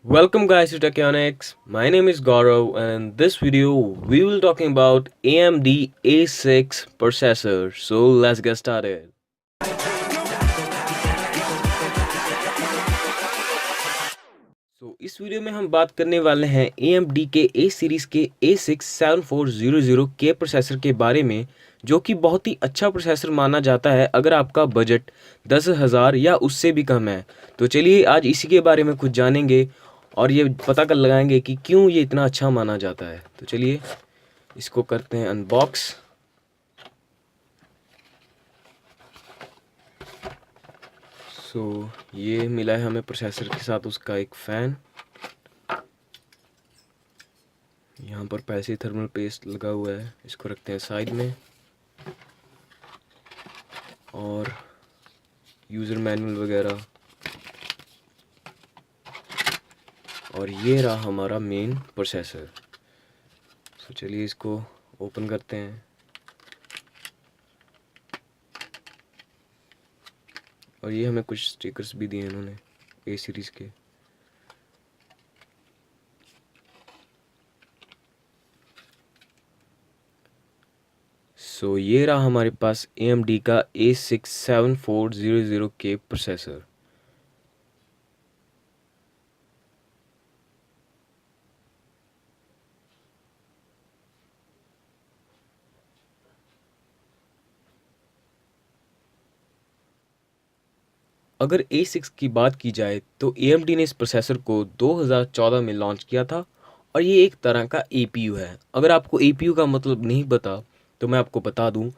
Welcome guys to Techionics. My name is Gaurav and in this video we will talking about AMD A6 processor. So let's get started. इस video में हम बात करने वाले हैं AMD के A series के A6-7400K प्रोसेसर के बारे में, जो कि बहुत ही अच्छा प्रोसेसर माना जाता है अगर आपका बजट 10,000 या उससे भी कम है। तो चलिए आज इसी के बारे में कुछ जानेंगे और ये पता कर लगाएंगे कि क्यों ये इतना अच्छा माना जाता है। तो चलिए इसको करते हैं अनबॉक्स। ये मिला है हमें प्रोसेसर के साथ उसका एक फ़ैन। यहाँ पर पैसे थर्मल पेस्ट लगा हुआ है, इसको रखते हैं साइड में। और यूज़र मैनुअल वगैरह, और ये रहा हमारा मेन प्रोसेसर। चलिए इसको ओपन करते हैं। और ये हमें कुछ स्टिकर्स भी दिए इन्होंने ए सीरीज़ के। ये रहा हमारे पास AMD का A6-7400K प्रोसेसर। अगर A6 की बात की जाए तो AMD ने इस प्रोसेसर को 2014 में लॉन्च किया था और ये एक तरह का APU है। अगर आपको APU का मतलब नहीं पता तो मैं आपको बता दूं,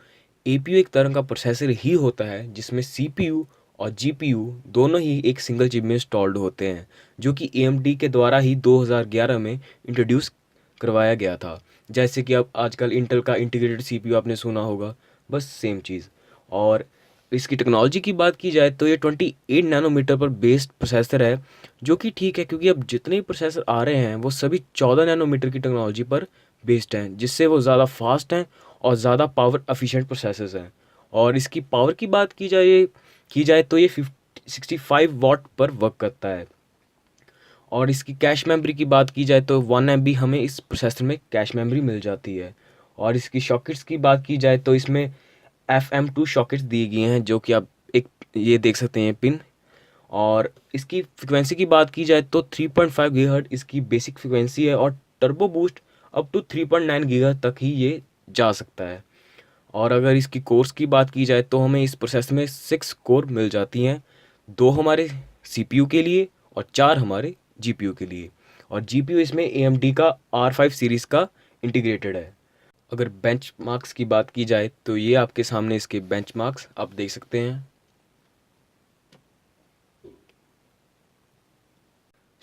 APU एक तरह का प्रोसेसर ही होता है जिसमें CPU और GPU दोनों ही एक सिंगल चिप में इंस्टॉल्ड होते हैं, जो कि AMD के द्वारा ही 2011 में इंट्रोड्यूस करवाया गया था। जैसे कि अब आजकल इंटेल का इंटीग्रेटेड CPU आपने सुना होगा, बस सेम चीज़। और इसकी टेक्नोलॉजी की बात की जाए तो ये 28 नैनोमीटर पर बेस्ड प्रोसेसर है, जो कि ठीक है क्योंकि अब जितने प्रोसेसर आ रहे हैं वो सभी 14 नैनोमीटर की टेक्नोलॉजी पर बेस्ड हैं, जिससे वो ज़्यादा फास्ट हैं और ज़्यादा पावर एफिशिएंट प्रोसेसर्स हैं। और इसकी पावर की बात की जाए तो ये 65 वाट पर वर्क करता है। और इसकी कैश मेमोरी की बात की जाए तो 1 MB हमें इस प्रोसेसर में कैश मेमोरी मिल जाती है। और इसकी सॉकेट्स की बात की जाए तो इसमें FM2 सॉकेट्स दिए गए हैं, जो कि आप एक ये देख सकते हैं पिन। और इसकी फ्रिक्वेंसी की बात की जाए तो 3.5 गीगाहर्ट्ज इसकी बेसिक फ्रिक्वेंसी है और turbo boost up to 3.9 gigahertz तक ही ये जा सकता है। और अगर इसकी कोर्स की बात की जाए तो हमें इस प्रोसेस में 6 कोर मिल जाती हैं, 2 हमारे CPU के लिए और 4 हमारे GPU के लिए। और GPU इसमें AMD का R5 सीरीज़ का इंटीग्रेटेड है। अगर बेंचमार्क्स की बात की जाए तो ये आपके सामने इसके बेंचमार्क्स आप देख सकते हैं।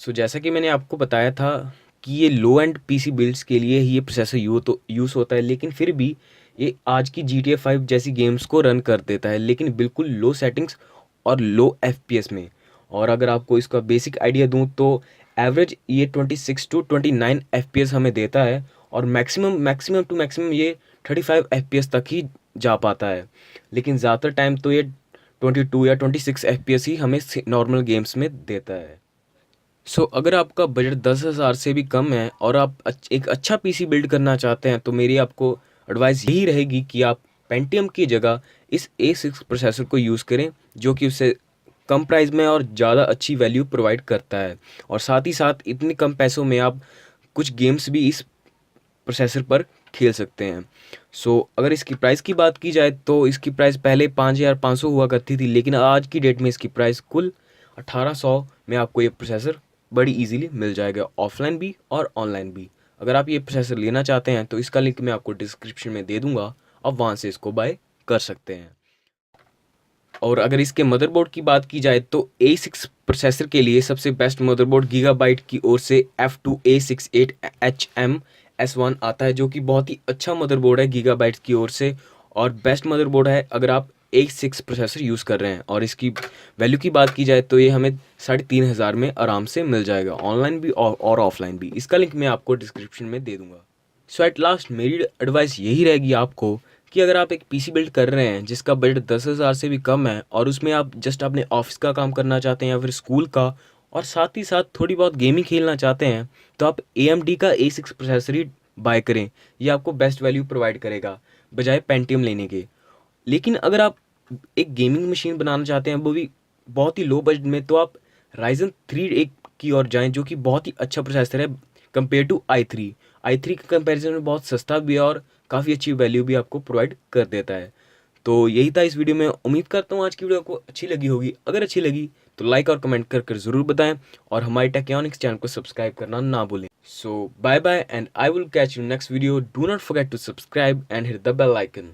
जैसा कि मैंने आपको बताया था कि ये लो एंड PC बिल्ड्स के लिए ही ये प्रोसेसर यूज़ होता है, लेकिन फिर भी ये आज की GTA 5 जैसी गेम्स को रन कर देता है, लेकिन बिल्कुल लो सेटिंग्स और लो FPS में। और अगर आपको इसका बेसिक आइडिया दूं तो एवरेज ये 26 टू 29 FPS हमें देता है और मैक्सिमम टू मैक्सिमम ये 35 FPS तक ही जा पाता है। लेकिन ज़्यादातर टाइम तो ये 22 या 26 FPS ही हमें नॉर्मल गेम्स में देता है। अगर आपका बजट 10,000 से भी कम है और आप एक अच्छा PC बिल्ड करना चाहते हैं तो मेरी आपको एडवाइस यही रहेगी कि आप पेंटियम की जगह इस A6 प्रोसेसर को यूज़ करें, जो कि उससे कम प्राइस में और ज़्यादा अच्छी वैल्यू प्रोवाइड करता है। और साथ ही साथ इतने कम पैसों में आप कुछ गेम्स भी इस प्रोसेसर पर खेल सकते हैं। अगर इसकी प्राइस की बात की जाए तो इसकी प्राइस पहले 5,500 हुआ करती थी, लेकिन आज की डेट में इसकी प्राइस कुल 1,800 में आपको ये प्रोसेसर बड़ी इजीली मिल जाएगा, ऑफलाइन भी और ऑनलाइन भी। अगर आप ये प्रोसेसर लेना चाहते हैं तो इसका लिंक मैं आपको डिस्क्रिप्शन में दे दूंगा, आप वहाँ से इसको बाय कर सकते हैं। और अगर इसके मदरबोर्ड की बात की जाए तो A6 प्रोसेसर के लिए सबसे बेस्ट मदरबोर्ड गीगाबाइट की ओर से F2A68HM-S1 आता है, जो कि बहुत ही अच्छा मदरबोर्ड है गीगाबाइट की ओर से और बेस्ट मदरबोर्ड है अगर आप A6 प्रोसेसर यूज़ कर रहे हैं। और इसकी वैल्यू की बात की जाए तो ये हमें 3,500 में आराम से मिल जाएगा, ऑनलाइन भी और ऑफलाइन भी। इसका लिंक मैं आपको डिस्क्रिप्शन में दे दूँगा। एट लास्ट मेरी एडवाइस यही रहेगी आपको कि अगर आप एक PC बिल्ड कर रहे हैं जिसका बजट 10,000 से भी कम है और उसमें आप जस्ट अपने ऑफिस का काम करना चाहते हैं या फिर स्कूल का और साथ ही साथ थोड़ी बहुत गेमिंग खेलना चाहते हैं तो आप AMD का A6 प्रोसेसर ही बाय करें। ये आपको बेस्ट वैल्यू प्रोवाइड करेगा बजाय पेंटियम लेने के। लेकिन अगर आप एक गेमिंग मशीन बनाना चाहते हैं वो भी बहुत ही लो बजट में, तो आप Ryzen 3 एक की ओर जाएं जो कि बहुत ही अच्छा प्रोसेसर है कंपेयर टू i3 के कंपैरिजन में बहुत सस्ता भी है और काफ़ी अच्छी वैल्यू भी आपको प्रोवाइड कर देता है। तो यही था इस वीडियो में। उम्मीद करता हूँ आज की वीडियो आपको अच्छी लगी होगी। अगर अच्छी लगी तो लाइक और कमेंट कर ज़रूर बताएं और हमारे टेक्योनिक्स चैनल को सब्सक्राइब करना ना भूलें। So bye bye and I will catch you next video. Do not forget to subscribe and hit the bell icon.